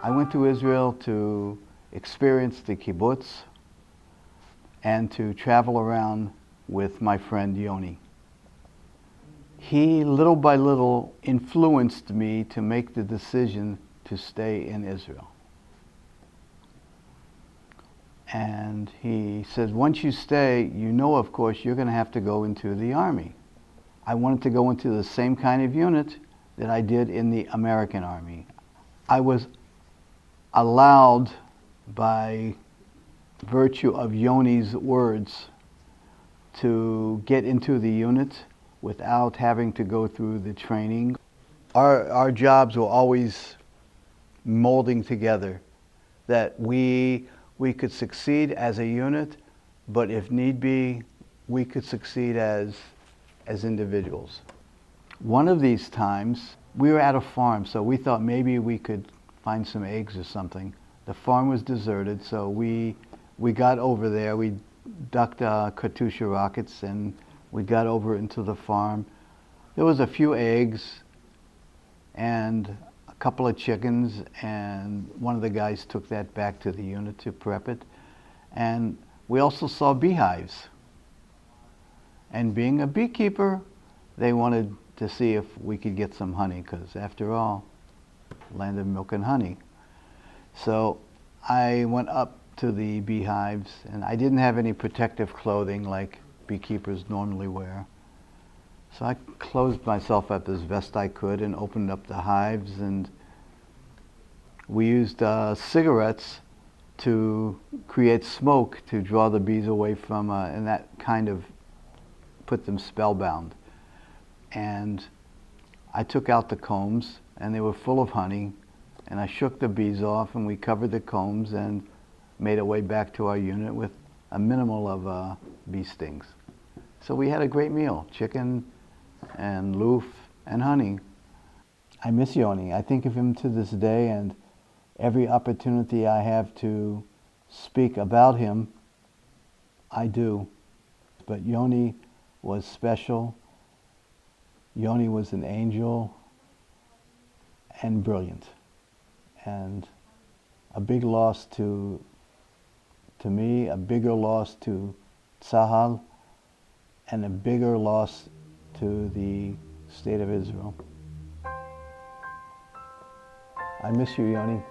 I went to Israel to experience the kibbutz and to travel around with my friend Yoni. He, little by little, influenced me to make the decision to stay in Israel. And he said, once you stay, you know, of course, you're going to have to go into the Army. I wanted to go into the same kind of unit that I did in the American Army. I was allowed, by virtue of Yoni's words, to get into the unit without having to go through the training. Our jobs were always molding together, that we could succeed as a unit, but if need be, we could succeed as individuals. One of these times, we were at a farm, so we thought maybe we could find some eggs or something. The farm was deserted, so we got over there. We ducked Katyusha rockets and we got over into the farm. There was a few eggs and a couple of chickens, and one of the guys took that back to the unit to prep it. And we also saw beehives. And being a beekeeper, they wanted to see if we could get some honey, because after all, land of milk and honey. So I went up to the beehives, and I didn't have any protective clothing like beekeepers normally wear. So I closed myself up as best I could and opened up the hives, and we used cigarettes to create smoke to draw the bees away from, and that kind of put them spellbound. And I took out the combs, and they were full of honey, and I shook the bees off, and we covered the combs and made our way back to our unit with a minimal of bee stings. So we had a great meal, chicken and loof and honey. I miss Yoni. I think of him to this day, and every opportunity I have to speak about him, I do. But Yoni was special. Yoni was an angel and brilliant, and a big loss to me, a bigger loss to Tzahal, and a bigger loss to the state of Israel. I miss you, Yoni.